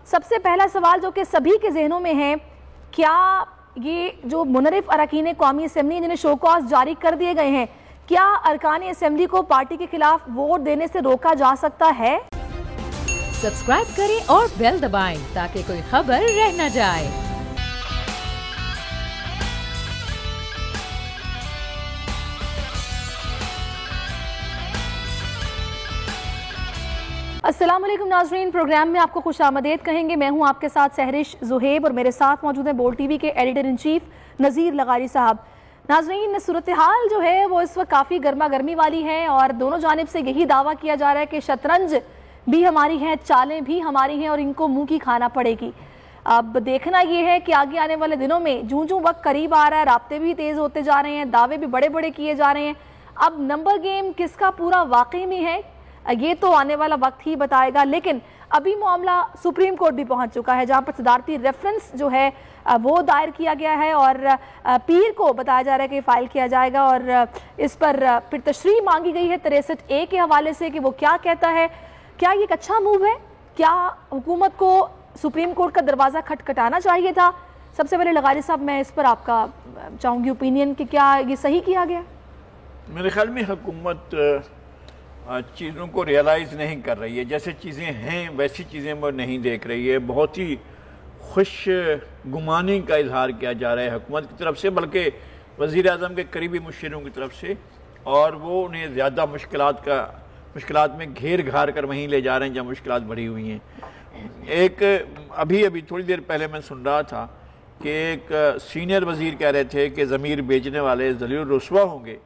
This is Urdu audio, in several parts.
سب سے پہلا سوال جو کہ سبھی کے ذہنوں میں ہے، کیا یہ جو منحرف اراکین قومی اسمبلی جنہیں شو کاز جاری کر دیے گئے ہیں، کیا ارکان اسمبلی کو پارٹی کے خلاف ووٹ دینے سے روکا جا سکتا ہے؟ سبسکرائب کریں اور بیل دبائیں تاکہ کوئی خبر رہ نہ جائے۔ السلام علیکم ناظرین، پروگرام میں آپ کو خوش آمدید کہیں گے۔ میں ہوں آپ کے ساتھ سہرش زہیب اور میرے ساتھ موجود ہیں بول ٹی وی کے ایڈیٹر ان چیف نذیر لغاری صاحب۔ ناظرین، صورتحال جو ہے وہ اس وقت کافی گرما گرمی والی ہے اور دونوں جانب سے یہی دعویٰ کیا جا رہا ہے کہ شطرنج بھی ہماری ہیں، چالیں بھی ہماری ہیں اور ان کو منہ کی کھانا پڑے گی۔ اب دیکھنا یہ ہے کہ آگے آنے والے دنوں میں جوں وقت قریب آ رہا ہے، رابطے بھی تیز ہوتے جا رہے ہیں، دعوے بھی بڑے بڑے کیے جا رہے ہیں، اب نمبر گیم کس کا پورا واقعی میں ہے یہ تو آنے والا وقت ہی بتائے گا۔ لیکن ابھی معاملہ سپریم کورٹ بھی پہنچ چکا ہے، جہاں پر صدارتی ریفرنس جو ہے وہ دائر کیا گیا ہے اور پیر کو بتایا جا رہا ہے کہ فائل کیا جائے گا، اور اس پر پھر تشریح مانگی گئی ہے 63A کے حوالے سے کہ وہ کیا کہتا ہے۔ کیا یہ ایک اچھا موو ہے؟ کیا حکومت کو سپریم کورٹ کا دروازہ کھٹکھٹانا چاہیے تھا؟ سب سے پہلے لغاری صاحب میں اس پر آپ کا چاہوں گی اوپینین کہ کیا یہ صحیح کیا گیا؟ میرے خیال میں حکومت چیزوں کو ریئلائز نہیں کر رہی ہے، جیسے چیزیں ہیں ویسی چیزیں وہ نہیں دیکھ رہی ہے۔ بہت ہی خوش گمانی کا اظہار کیا جا رہا ہے حکومت کی طرف سے، بلکہ وزیر اعظم کے قریبی مشیروں کی طرف سے، اور وہ انہیں زیادہ مشکلات میں گھیر گھار کر وہیں لے جا رہے ہیں جہاں مشکلات بڑھی ہوئی ہیں۔ ایک ابھی تھوڑی دیر پہلے میں سن رہا تھا کہ ایک سینئر وزیر کہہ رہے تھے کہ ضمیر بیچنے والے ذلیل الرسوا ہوں گے،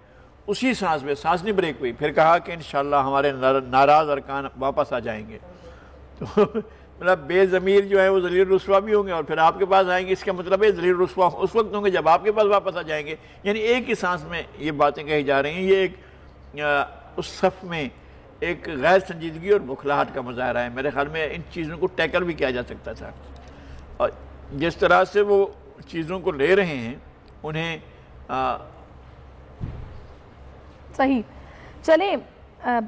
اسی سانس نہیں بریک ہوئی، پھر کہا کہ انشاءاللہ ہمارے ناراض ارکان واپس آ جائیں گے۔ تو مطلب بے ضمیر جو ہے وہ ذلیل الرسوا بھی ہوں گے اور پھر آپ کے پاس آئیں گے، اس کا مطلب ہے ذلیل الرسوا اس وقت ہوں گے جب آپ کے پاس واپس آ جائیں گے۔ یعنی ایک ہی سانس میں یہ باتیں کہی جا رہی ہیں۔ یہ ایک اس صف میں ایک غیر سنجیدگی اور بخلاہٹ کا مظاہرہ ہے۔ میرے خیال میں ان چیزوں کو ٹیکل بھی کیا جا سکتا تھا، اور جس طرح سے وہ چیزوں کو لے رہے ہیں انہیں صحیح۔ چلیں،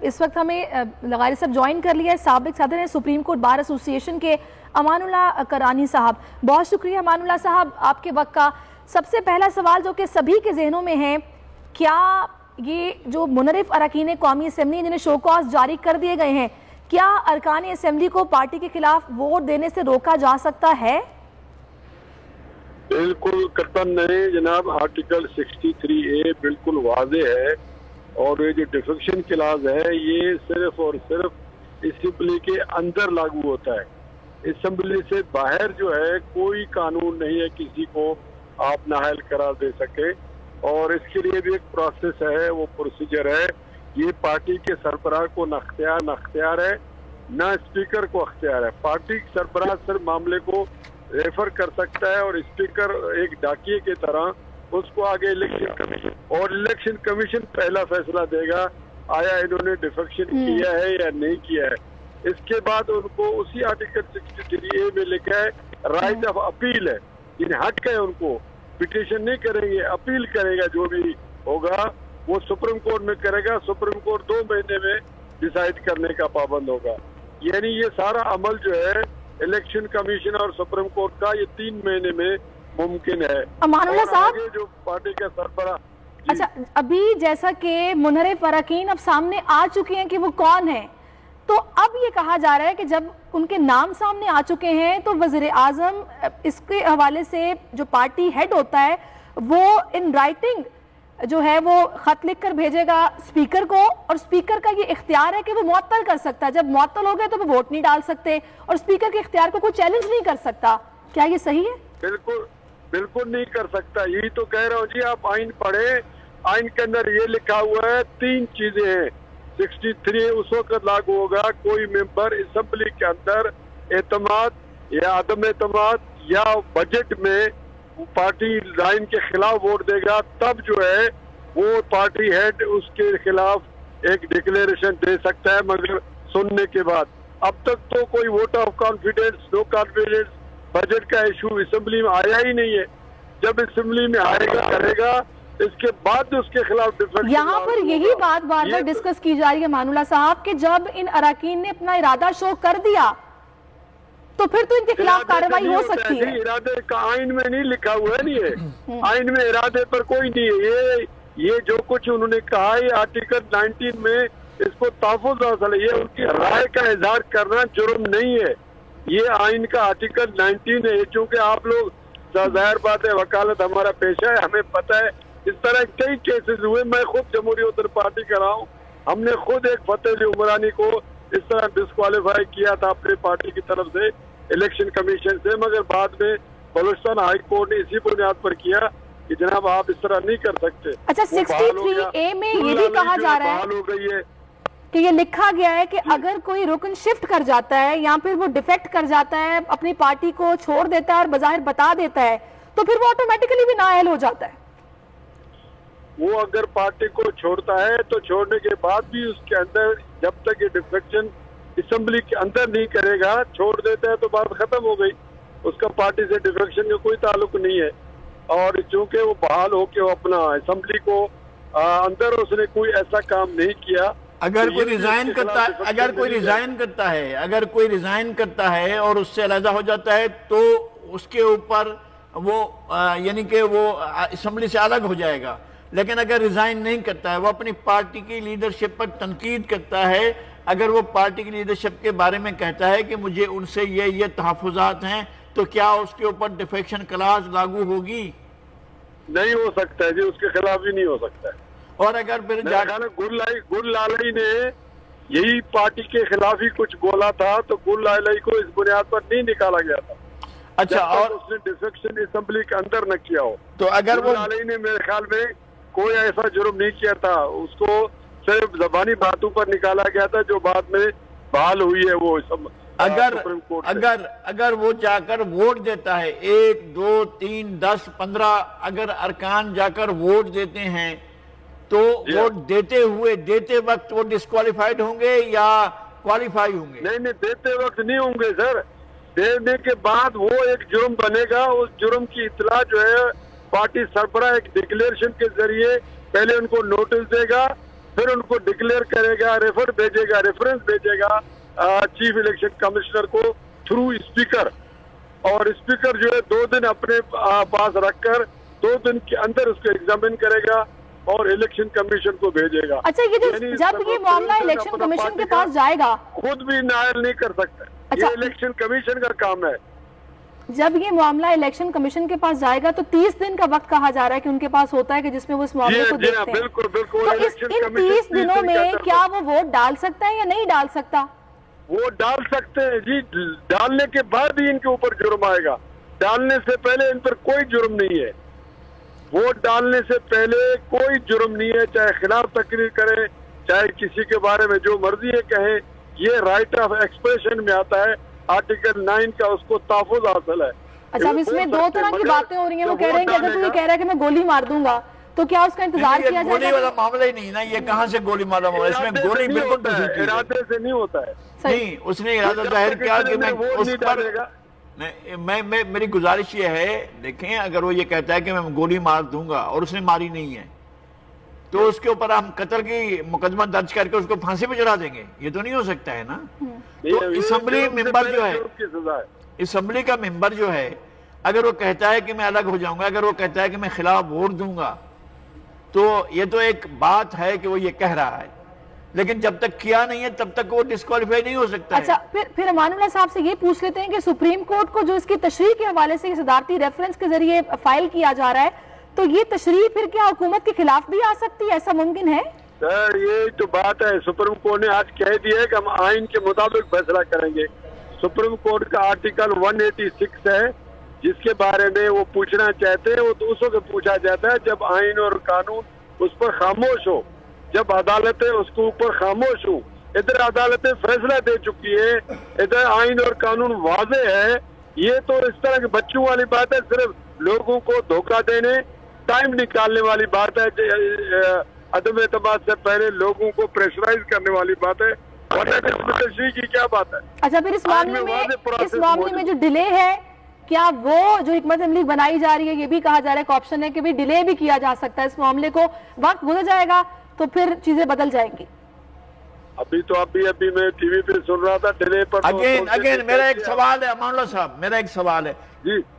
اس وقت ہمیں لغاری صاحب جوائن کر لیا ہے سابق صدر ہیں سپریم کورٹ بار ایسوسی ایشن کے امان اللہ کرانی صاحب۔ بہت شکریہ امان اللہ صاحب آپ کے وقت کا۔ سب سے پہلا سوال جو کہ سبھی کے ذہنوں میں ہے، کیا یہ جو منحرف اراکین قومی اسمبلی جنہیں شو کاز جاری کر دیے گئے ہیں، کیا ارکان اسمبلی کو پارٹی کے خلاف ووٹ دینے سے روکا جا سکتا ہے؟ بالکل قطعاً نہیں جناب، آرٹیکل 63A بالکل واضح ہے، اور یہ جو ڈیفیکشن کلاز ہے یہ صرف اور صرف اسمبلی کے اندر لاگو ہوتا ہے۔ اسمبلی سے باہر جو ہے کوئی قانون نہیں ہے کسی کو آپ نااہل قرار دے سکے، اور اس کے لیے بھی ایک پروسیس ہے، وہ پروسیجر ہے۔ یہ پارٹی کے سربراہ کو نہ اختیار ہے نہ اسپیکر کو اختیار ہے۔ پارٹی سربراہ صرف معاملے کو ریفر کر سکتا ہے، اور اسپیکر ایک ڈاکیے کی طرح اس کو آگے الیکشن کمیشن، اور الیکشن کمیشن پہلا فیصلہ دے گا آیا انہوں نے ڈیفیکشن کیا ہے یا نہیں کیا ہے۔ اس کے بعد ان کو اسی آرٹیکل 63A میں لکھا ہے رائٹ آف اپیل ہے، یعنی حق ہے ان کو، پٹیشن نہیں کریں گے، اپیل کرے گا، جو بھی ہوگا وہ سپریم کورٹ میں کرے گا۔ سپریم کورٹ 2 مہینے میں ڈیسائیڈ کرنے کا پابند ہوگا۔ یعنی یہ سارا عمل جو ہے الیکشن کمیشن اور سپریم کورٹ کا یہ 3 مہینے میں ممکن ہے۔ امان اللہ صاحب، جو پارٹی کا سربراہ اچھا، ابھی جیسا کہ منحرف اراکین اب سامنے آ چکے ہیں کہ وہ کون ہیں، تو اب یہ کہا جا رہا ہے کہ جب ان کے نام سامنے آ چکے ہیں تو وزیر اعظم اس کے حوالے سے جو پارٹی ہیڈ ہوتا ہے وہ ان رائٹنگ جو ہے وہ خط لکھ کر بھیجے گا اسپیکر کو، اور اسپیکر کا یہ اختیار ہے کہ وہ معطل کر سکتا ہے۔ جب معطل ہو گئے تو وہ ووٹ نہیں ڈال سکتے اور اسپیکر کے اختیار کو کوئی چیلنج نہیں کر سکتا۔ کیا یہ صحیح ہے؟ بالکل نہیں کر سکتا، یہی تو کہہ رہا ہوں جی۔ آپ آئین پڑھیں، آئین کے اندر یہ لکھا ہوا ہے 3 چیزیں ہیں۔ 63 اس وقت لاگو ہوگا کوئی ممبر اسمبلی کے اندر اعتماد یا عدم اعتماد یا بجٹ میں پارٹی لائن کے خلاف ووٹ دے گا، تب جو ہے وہ پارٹی ہیڈ اس کے خلاف ایک ڈکلیریشن دے سکتا ہے، مگر سننے کے بعد۔ اب تک تو کوئی vote of confidence, no confidence budget کا ایشو اسمبلی میں آیا ہی نہیں ہے۔ جب اسمبلی میں آئے گا کرے گا، اس کے بعد اس کے خلاف ڈیفینس۔ یہاں پر یہی بات بار بار ڈسکس کی جا رہی ہے مان اللہ صاحب کہ جب ان اراکین نے اپنا ارادہ شو کر دیا تو پھر تو ان کے خلاف کارروائی ہو سکتی ہے. ارادے کا آئین میں نہیں لکھا ہوا ہے. نہیں آئین میں ارادے پر کوئی نہیں ہے. یہ جو کچھ انہوں نے کہا ہے آرٹیکل 19 میں اس کو تحفظ حاصل ہے. یہ ان کی رائے کا اظہار کرنا جرم نہیں ہے. یہ آئین کا آرٹیکل 19 ہے. چونکہ آپ لوگ ظاہر بات ہے وکالت ہمارا پیشہ ہے, ہمیں پتہ ہے اس طرح کئی کیسز ہوئے. میں خود جمہوری ادھر پارٹی کا رہا ہوں. ہم نے خود ایک فتح علی عمرانی کو اس طرح ڈسکوالیفائی کیا تھا اپنے پارٹی کی طرف سے الیکشن کمیشن سے, مگر بعد میں بلوچستان ہائی کورٹ نے اسی بنیاد پر کیا کہ جناب آپ اس طرح نہیں کر سکتے. اچھا 63A میں یہ بھی کہا جا رہا ہے کہ یہ لکھا گیا ہے کہ اگر کوئی رکن شفٹ کر جاتا ہے یا پھر وہ ڈیفیکٹ کر جاتا ہے, اپنی پارٹی کو چھوڑ دیتا ہے اور بظاہر بتا دیتا ہے, تو پھر وہ آٹومیٹیکلی بھی نااہل ہو جاتا ہے. وہ اگر پارٹی کو چھوڑتا ہے تو چھوڑنے کے بعد بھی اس کے اندر جب تک یہ ڈیفیکشن اسمبلی کے اندر نہیں کرے گا, چھوڑ دیتا ہے تو بات ختم ہو گئی. اس کا پارٹی سے ڈیفیکشن کا کوئی تعلق نہیں ہے. اور چونکہ وہ بحال ہو کے وہ اپنا اسمبلی کو اندر اس نے کوئی ایسا کام نہیں کیا. اگر کوئی ریزائن کرتا ہے, اگر کوئی ریزائن کرتا ہے اور اس سے علیحدہ ہو جاتا ہے تو اس کے اوپر وہ یعنی کہ وہ اسمبلی سے الگ ہو جائے گا. لیکن اگر ریزائن نہیں کرتا ہے, وہ اپنی پارٹی کی لیڈرشپ پر تنقید کرتا ہے, اگر وہ پارٹی کی لیڈرشپ کے بارے میں کہتا ہے کہ مجھے ان سے یہ تحفظات ہیں, تو کیا اس کے اوپر ڈیفیکشن کلاز لاگو ہوگی؟ نہیں ہو سکتا ہے جی, اس کے خلاف بھی نہیں ہو سکتا ہے. اور اگر پھر گل لالی نے یہی پارٹی کے خلاف ہی کچھ بولا تھا تو گل لالی کو اس بنیاد پر نہیں نکالا گیا تھا. اچھا, اور اس نے ڈیفیکشن اسمبلی کے اندر نہ کیا ہو. تو اگر وہ لالی نے میرے خیال میں کوئی ایسا جرم نہیں کیا تھا, اس کو صرف زبانی باتوں پر نکالا گیا تھا جو بعد میں بحال ہوئی ہے. وہ اگر وہ جا کر ووٹ دیتا ہے, 1 2 3 10 15 اگر ارکان جا کر ووٹ دیتے ہیں تو ووٹ دیتے وقت وہ ڈسکوالیفائڈ ہوں گے یا کوالیفائی ہوں گے؟ نہیں, دیتے وقت نہیں ہوں گے سر. دینے کے بعد وہ ایک جرم بنے گا. اس جرم کی اطلاع جو ہے پارٹی سربراہ ایک ڈکلیئرشن کے ذریعے پہلے ان کو نوٹس دے گا, پھر ان کو ڈکلیئر کرے گا, ریفرنس بھیجے گا چیف الیکشن کمشنر کو تھرو اسپیکر. اور اسپیکر جو ہے 2 دن اپنے پاس رکھ کر 2 دن کے اندر اس کو ایگزامن کرے گا اور الیکشن کمیشن کو بھیجے گا. اچھا, یہ جب یہ معاملہ الیکشن کمیشن کے پاس جائے گا, خود بھی نائل نہیں کر سکتا. یہ الیکشن کمیشن کا کام ہے. جب یہ معاملہ الیکشن کمیشن کے پاس جائے گا تو 30 دن کا وقت کہا جا رہا ہے کہ ان کے پاس ہوتا ہے کہ جس میں وہ اس معاملے کو دیکھتے ہیں. بالکل تو ان 30 دنوں میں کیا وہ ووٹ ڈال سکتا ہے یا نہیں ڈال سکتا؟ وہ ڈال سکتے ہیں جی. ڈالنے کے بعد ہی ان کے اوپر جرم آئے گا. ڈالنے سے پہلے ان پر کوئی جرم نہیں ہے. ووٹ ڈالنے سے پہلے کوئی جرم نہیں ہے. چاہے خلاف تقریر کریں, چاہے کسی کے بارے میں جو مرضی ہے کہیں, یہ رائٹ آف ایکسپریشن میں آتا ہے. آرٹیکل 9 کا اس کو تحفظ حاصل ہے. اچھا, اب اس میں 2 طرح کی باتیں ہو رہی ہیں. وہ کہہ رہے ہیں کہ اگر کوئی کہہ رہا ہے کہ میں گولی مار دوں گا تو کیا اس کا انتظار کیا جائے گا؟ گولی والا معاملہ ہی نہیں نا, یہ کہاں سے گولی مارا معاملہ, اس میں گولی بالکل دوسری چیز ہے. ارادے سے نہیں ہوتا ہے. نہیں, اس نے ارادہ ظاہر کیا کہ میں اس پر میری گزارش یہ ہے, دیکھیں اگر وہ یہ کہتا ہے کہ میں گولی مار دوں گا اور اس نے ماری نہیں ہے تو اس کے اوپر ہم قتل کی مقدمہ درج کر کے اس کو پھانسی پہ چڑھا دیں گے؟ یہ تو نہیں ہو سکتا ہے نا. تو اسمبلی ممبر جو ہے, اسمبلی کا ممبر جو ہے, اگر وہ کہتا ہے کہ میں الگ ہو جاؤں گا, اگر وہ کہتا ہے کہ میں خلاف ووٹ دوں گا, تو یہ تو ایک بات ہے کہ وہ یہ کہہ رہا ہے, لیکن جب تک کیا نہیں ہے تب تک وہ ڈسکوالیفائی نہیں ہو سکتا ہے. اچھا, پھر امان اللہ صاحب سے یہ پوچھ لیتے ہیں کہ سپریم کورٹ کو جو اس کی تشریح کے حوالے سے صدارتی ریفرنس کے ذریعے فائل کیا جا رہا ہے, تو یہ تشریح پھر کیا حکومت کے خلاف بھی آ سکتی ہے؟ ایسا ممکن ہے؟ سر, یہ تو بات ہے, سپریم کورٹ نے آج کہہ دیا ہے کہ ہم آئین کے مطابق فیصلہ کریں گے. سپریم کورٹ کا آرٹیکل 186 ہے جس کے بارے میں وہ پوچھنا چاہتے ہیں. وہ تو اس وقت پوچھا جاتا ہے جب آئین اور قانون اس پر خاموش ہو, جب عدالتیں اس کے اوپر خاموش ہوں. ادھر عدالتیں فیصلہ دے چکی ہے, ادھر آئین اور قانون واضح ہے. یہ تو اس طرح کی بچوں والی بات ہے, صرف لوگوں کو دھوکہ دینے, ٹائم نکالنے والی بات ہے. عدم اعتماد سے پہلے لوگوں کو پریشرائز کرنے والی بات ہے. تشریح کی کیا بات ہے؟ اچھا, پھر اس معاملے میں جو ڈیلے ہے, کیا وہ جو حکمت عملی بنائی جا رہی ہے, یہ بھی کہا جا رہا ہے کہ آپشن ہے کہ بھی ڈیلے بھی کیا جا سکتا ہے اس معاملے کو, وقت گزر جائے گا تو پھر چیزیں بدل جائیں گی؟ ابھی تو ابھی میں ٹی وی پہ سن رہا تھا ڈیلے پر. اگین میرا ایک سوال ہے امان اللہ صاحب, میرا ایک سوال ہے,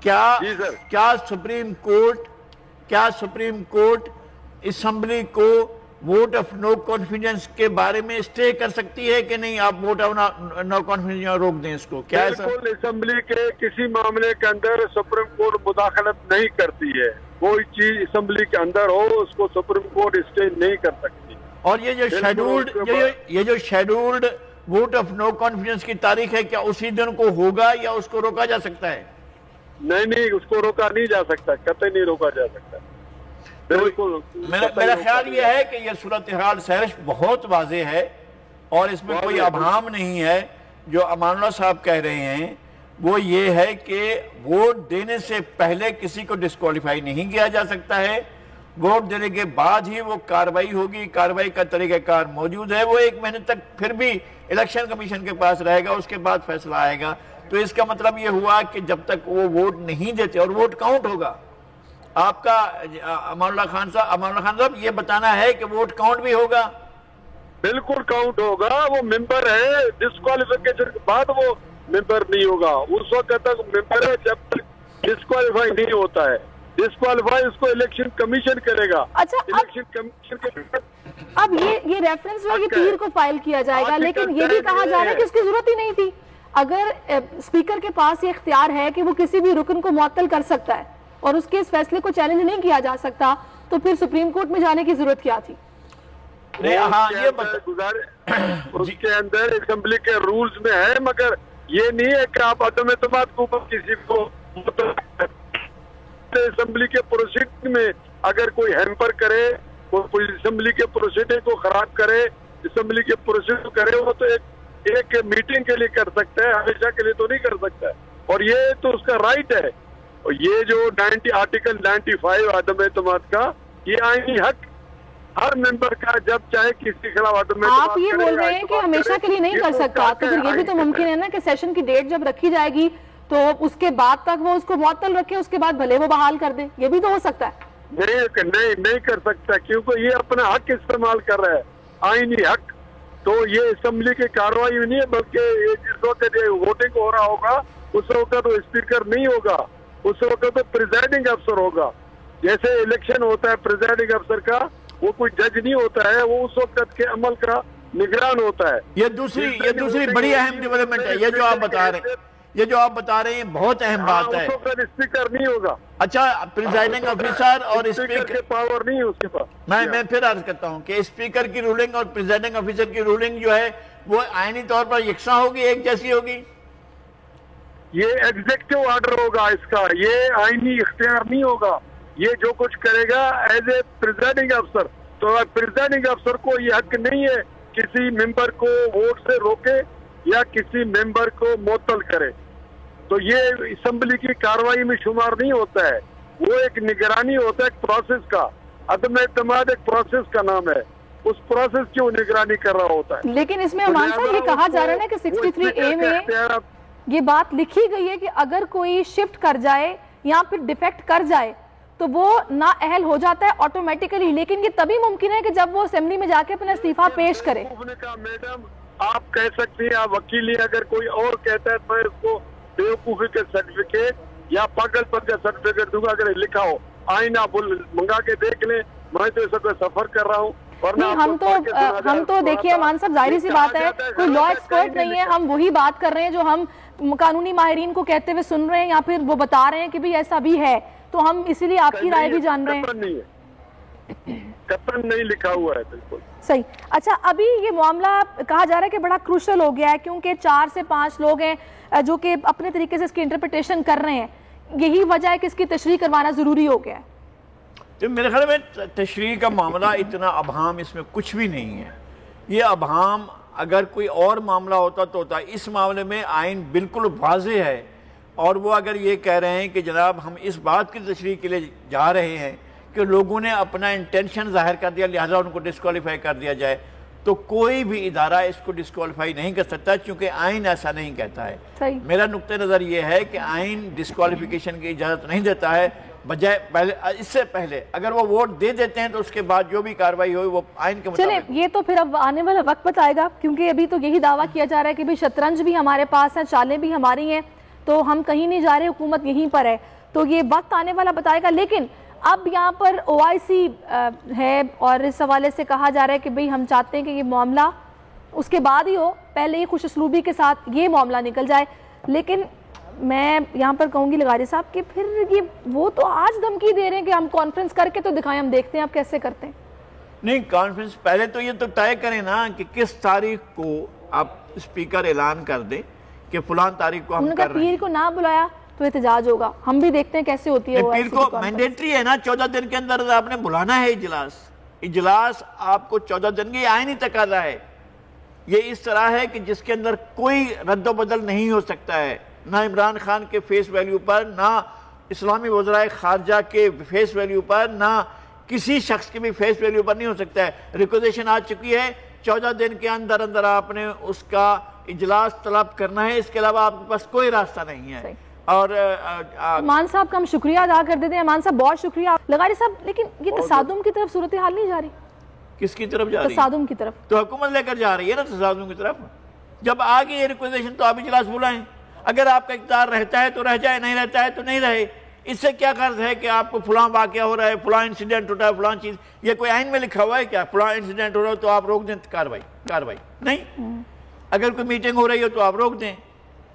کیا سپریم کورٹ اسمبلی کو ووٹ آف نو کانفیڈنس کے بارے میں اسٹے کر سکتی ہے کہ نہیں؟ آپ ووٹ آف نو کانفیڈنس روک دیں اس کو, کیا ایسا؟ بالکل اسمبلی کے کسی معاملے کے اندر سپریم کورٹ مداخلت نہیں کرتی ہے. کوئی چیز اسمبلی کے اندر ہو اس کو سپریم کورٹ اسٹے نہیں کر سکتی. اور یہ جو scheduled vote of no confidence کی تاریخ ہے, کیا اسی دن کو ہوگا یا اس کو روکا جا سکتا ہے؟ نہیں, اس کو روکا نہیں جا سکتا, قطعی نہیں روکا جا سکتا. بالکل میرا خیال یہ ہے کہ یہ صورتحال سہرش بہت واضح ہے اور اس میں کوئی ابہام نہیں ہے. جو امان اللہ صاحب کہہ رہے ہیں وہ یہ ہے کہ ووٹ دینے سے پہلے کسی کو ڈسکوالیفائی نہیں کیا جا سکتا ہے, ووٹ دینے کے بعد ہی وہ کارروائی ہوگی. کارروائی کا طریقہ کار موجود ہے, وہ 1 مہینے تک پھر بھی الیکشن کمیشن کے پاس رہے گا, اس کے بعد فیصلہ آئے گا. تو اس کا مطلب یہ ہوا کہ جب تک وہ ووٹ نہیں دیتے, اور ووٹ کاؤنٹ ہوگا. آپ کا امان اللہ خان صاحب یہ بتانا ہے کہ ووٹ کاؤنٹ بھی ہوگا. بالکل کاؤنٹ ہوگا. وہ ممبر ہے, ڈسکوالیفیکیشن کے بعد وہ ممبر نہیں ہوگا. اس وقت تک ممبر ہے جب تک ڈسکوالیفائی نہیں ہوتا ہے. ڈسکوالیفائی اس کو الیکشن کمیشن کرے گا. اچھا, الیکشن کمیشن کے اب یہ ریفرنس جو ہے پیر کو فائل کیا جائے گا, لیکن یہ بھی کہا جا رہا ہے کہ اس کی ضرورت ہی نہیں تھی. اگر اسپیکر کے پاس یہ اختیار ہے کہ وہ کسی بھی رکن کو معطل کر سکتا ہے اور اس کے اس فیصلے کو چیلنج نہیں کیا جا سکتا, تو پھر سپریم کورٹ میں جانے کی ضرورت کیا تھی؟ اس کے اندر اسمبلی کے رولز میں ہے, مگر یہ نہیں ہے کہ آپ عدم اعتماد کو کسی کو اسمبلی کے پروسیڈنگ میں اگر کوئی ہیمپر کرے, کوئی اسمبلی کے پروسیڈنگ کو خراب کرے, اسمبلی کے پروسیڈنگ کرے, وہ تو ایک میٹنگ کے لیے کر سکتا ہے, ہمیشہ کے لیے تو نہیں کر سکتا ہے. اور یہ تو اس کا رائٹ ہے. اور یہ جو آرٹیکل 95 عدم اعتماد کا, یہ آئینی حق ہر ممبر کا, جب چاہے کسی کے خلاف عدم اعتماد. آپ یہ بول رہے ہیں کہ ہمیشہ کے لیے نہیں کر سکتا, تو پھر یہ بھی تو ممکن ہے نا کہ سیشن کی ڈیٹ جب رکھی جائے گی تو اس کے بعد تک وہ اس کو معطل رکھے, اس کے بعد بھلے وہ بحال کر دے. یہ بھی تو ہو سکتا ہے. نہیں کر سکتا, کیونکہ یہ اپنا حق استعمال کر رہا ہے, آئینی حق. تو یہ اسمبلی کی کارروائی نہیں ہے, بلکہ جس وقت ووٹنگ ہو رہا ہوگا اس وقت وہ اسپیکر نہیں ہوگا, اس وقت تو پریزائڈنگ افسر ہوگا. جیسے الیکشن ہوتا ہے پریزائڈنگ افسر کا, وہ کوئی جج نہیں ہوتا ہے, وہ اس وقت کے عمل کا نگران ہوتا ہے. یہ دوسری بڑی اہم ڈیولپمنٹ ہے. یہ جو آپ بتا رہے ہیں بہت اہم بات ہے. اسپیکر نہیں ہوگا. اچھا, پریزائڈنگ افسر اور اسپیکر کے پاور نہیں ہے اس کے پاس. میں پھر عرض کرتا ہوں کہ اسپیکر کی رولنگ اور پریزائڈنگ افسر کی رولنگ جو ہے وہ آئینی طور پر یکساں ہوگی, ایک جیسی ہوگی. یہ ایگزیکٹو آرڈر ہوگا اس کا, یہ آئینی اختیار نہیں ہوگا. یہ جو کچھ کرے گا ایز اے پریزائڈنگ افسر, تو پریزائڈنگ افسر کو یہ حق نہیں ہے کسی ممبر کو ووٹ سے روکے یا کسی ممبر کو معطل کرے. تو یہ اسمبلی کی کارروائی میں شمار نہیں ہوتا ہے, وہ ایک نگرانی ہوتا ہے ایک پروسیس کا. عدم اعتماد ایک پروسیس کا نام ہے, اس پروسیس کی وہ نگرانی کر رہا ہوتا ہے. لیکن اس میں امان صاحب یہ کہا جا رہا ہے کہ 63A میں یہ بات لکھی گئی ہے کہ اگر کوئی شفٹ کر جائے یا پھر ڈیفیکٹ کر جائے تو وہ نااہل ہو جاتا ہے آٹومیٹیکلی, لیکن یہ تبھی ممکن ہے کہ جب وہ اسمبلی میں جا کے اپنا استعفیٰ پیش کرے. میڈم آپ کہہ سکتی ہیں, آپ وکیل ہیں, اگر کوئی اور کہتا ہے میں اس کو بیوقوفی کا سرٹیفکیٹ یا پاگل پن کا سرٹیفکیٹ دوں گا, اگر لکھا ہو آئینہ منگا کے دیکھ لیں, میں تو اس وقت سفر کر رہا ہوں. ہم تو دیکھیے امان صاحب, ظاہری سی بات ہے, کوئی لا ایکسپرٹ نہیں ہے, ہم وہی بات کر رہے ہیں جو ہم قانونی ماہرین کو کہتے ہوئے سن رہے ہیں یا پھر وہ بتا رہے ہیں کہ بھی ایسا بھی ہے, تو ہم اسی لیے آپ کی رائے بھی جان رہے ہیں. قطعاً نہیں لکھا ہوا ہے. بالکل صحیح. اچھا, ابھی یہ معاملہ کہا جا رہا ہے کہ بڑا کروشل ہو گیا ہے, کیونکہ 4 سے 5 لوگ ہیں جو کہ اپنے طریقے سے اس کی انٹرپریٹیشن کر رہے ہیں. یہی وجہ ہے کہ اس کی تشریح کروانا ضروری ہو گیا ہے. میرے خیال میں تشریح کا معاملہ اتنا ابہام اس میں کچھ بھی نہیں ہے. یہ ابہام اگر کوئی اور معاملہ ہوتا تو ہوتا. اس معاملے میں آئین بالکل واضح ہے, اور وہ اگر یہ کہہ رہے ہیں کہ جناب ہم اس بات کی تشریح کے لیے جا رہے ہیں کہ لوگوں نے اپنا انٹینشن ظاہر کر دیا لہذا ان کو ڈسکوالیفائی کر دیا جائے, تو کوئی بھی ادارہ اس کو ڈسکوالیفائی نہیں کر سکتا, چونکہ آئین ایسا نہیں کہتا ہے. میرا نقطہ نظر یہ ہے کہ آئین ڈسکوالیفیکیشن کی اجازت نہیں دیتا ہے. بجائے پہلے اس سے پہلے اگر وہ ووٹ دے دیتے ہیں تو اس کے بعد جو بھی کاروائی ہوئی وہ آئین کے چلیں مطابق. یہ تو پھر اب آنے والا وقت بتائے گا، کیونکہ ابھی تو یہی دعویٰ کیا جا رہا ہے کہ بھی شطرنج بھی ہمارے پاس ہے، چالیں بھی ہماری ہیں، تو ہم کہیں نہیں جا رہے، حکومت یہیں پر ہے. تو یہ وقت آنے والا بتائے گا. لیکن اب یہاں پر OIC ہے اور اس حوالے سے کہا جا رہا ہے کہ بھئی ہم چاہتے ہیں کہ یہ معاملہ اس کے بعد ہی ہو، پہلے ہی خوش اسلوبی کے ساتھ یہ معاملہ نکل جائے. لیکن میں یہاں پر کہوں گی لغاری صاحب کہ پھر یہ وہ تو آج دھمکی دے رہے ہیں کہ ہم کانفرنس کر کے تو دکھائیں، ہم دیکھتے ہیں آپ کیسے کرتے ہیں. نہیں کانفرنس پہلے تو یہ تو طے کریں نا کہ کس تاریخ کو آپ اسپیکر اعلان کر دیں کہ فلان تاریخ کو ہم کر رہے ہیں. پیر کو نہ بلایا تو احتجاج ہوگا، ہم بھی دیکھتے ہیں کیسے ہوتی ہے. پیر کو مینڈیٹری ہے نا، 14 دن کے اندر آپ نے بلانا ہے اجلاس آپ کو 14 دن کی آئینی تقاضا ہے. یہ اس طرح ہے کہ جس کے اندر کوئی رد و بدل نہیں ہو سکتا ہے، نہ عمران خان کے فیس ویلیو پر، نہ اسلامی وزرائے خارجہ کے فیس ویلیو پر، نہ کسی شخص کے بھی فیس ویلیو پر نہیں ہو سکتا ہے. ریکوزیشن آ چکی ہے، 14 دن کے اندر اندر آپ نے اس کا اجلاس طلب کرنا ہے، اس کے علاوہ آپ کے پاس کوئی راستہ نہیں ہے. اور امان صاحب کا ہم شکریہ ادا کر دیتے ہیں. امان صاحب بہت شکریہ. لغاری صاحب لیکن یہ تصادم کی طرف صورتحال نہیں جا رہی؟ کس کی طرف جا رہی ہے؟ تصادم کی طرف. تو حکومت لے کر جا رہی ہے نا تصادم کی طرف. جب آگے یہ ریکوزیشن تو آپ اجلاس بلائیں. اگر آپ کا اقتدار رہتا ہے تو رہ جائے، نہیں رہتا ہے تو نہیں رہے. اس سے کیا غرض ہے کہ آپ کو فلاں واقعہ ہو رہا ہے، فلاں انسیڈنٹ ہو رہا ہے، فلاں چیز. یہ کوئی آئین میں لکھا ہوا ہے کیا فلاں انسیڈنٹ ہو رہا ہے تو آپ روک دیں کاروائی؟ نہیں. اگر کوئی میٹنگ ہو رہی ہو تو آپ روک دیں.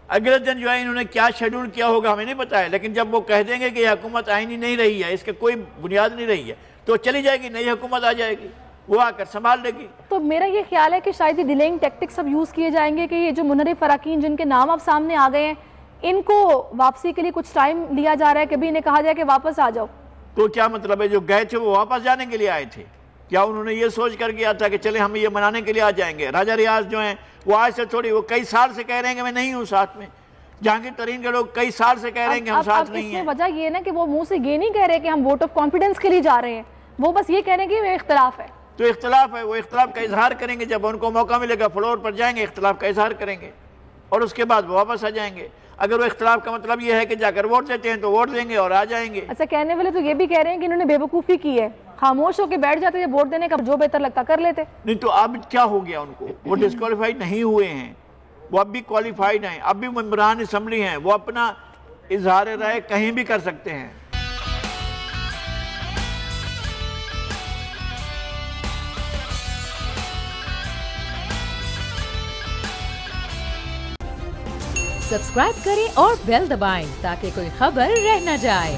اگلے دن جو ہے انہوں نے کیا شیڈول کیا ہوگا ہمیں نہیں پتا ہے، لیکن جب وہ کہہ دیں گے کہ یہ حکومت آئینی نہیں رہی ہے، اس کے کوئی بنیاد نہیں رہی ہے، تو چلی جائے گی، نئی حکومت آ جائے گی، وہ آ کر سنبھال لے گی. تو میرا یہ خیال ہے کہ شاید یہ ڈیلینگ ٹیکٹکس اب یوز کیے جائیں گے کہ یہ جو منحرف اراکین جن کے نام اب سامنے آ گئے ہیں ان کو واپسی کے لیے کچھ ٹائم لیا جا رہا ہے کہ بھی انہیں کہا جائے کہ واپس آ جاؤ. تو کیا مطلب ہے جو گئے تھے وہ واپس جانے کے لیے آئے تھے؟ کیا انہوں نے یہ سوچ کر کیا تھا کہ چلے ہم یہ منانے کے لیے آ جائیں گے؟ راجہ ریاض جو ہیں وہ آج سے تھوڑی، وہ کئی سال سے کہہ رہے ہیں کہ میں نہیں ہوں ساتھ میں. جہانگیر ترین کے لوگ کئی سال سے کہہ رہے ہیں کہ ہم ساتھ نہیں ہیں. اس میں وجہ یہ نا کہ وہ منہ سے یہ نہیں کہہ رہے کہ ہم ووٹ آف کانفیڈنس کے لیے جا رہے ہیں، وہ بس یہ کہہ رہے ہیں کہ وہ اختلاف ہے. تو اختلاف ہے، وہ اختلاف کا اظہار کریں گے، جب ان کو موقع ملے گا فلور پر جائیں گے، اختلاف کا اظہار کریں گے اور اس کے بعد وہ واپس آ جائیں گے. اگر وہ اختلاف کا مطلب یہ ہے کہ جا کر ووٹ دیتے ہیں تو ووٹ دیں گے اور آ جائیں گے. اچھا کہنے والے تو یہ بھی کہہ رہے ہیں کہ انہوں نے بے وقوفی کی ہے، خاموش ہو کے بیٹھ جاتے جب ووٹ دینے کا، جو بہتر لگتا کر لیتے. نہیں تو اب کیا ہو گیا ان کو؟ وہ ڈسکوالیفائی نہیں ہوئے ہیں، وہ اب بھی کوالیفائڈ ہیں، اب بھی ممبران اسمبلی ہیں، وہ اپنا اظہار رائے کہیں بھی کر سکتے ہیں. سبسکرائب کریں اور بیل دبائیں تاکہ کوئی خبر رہ نہ جائے.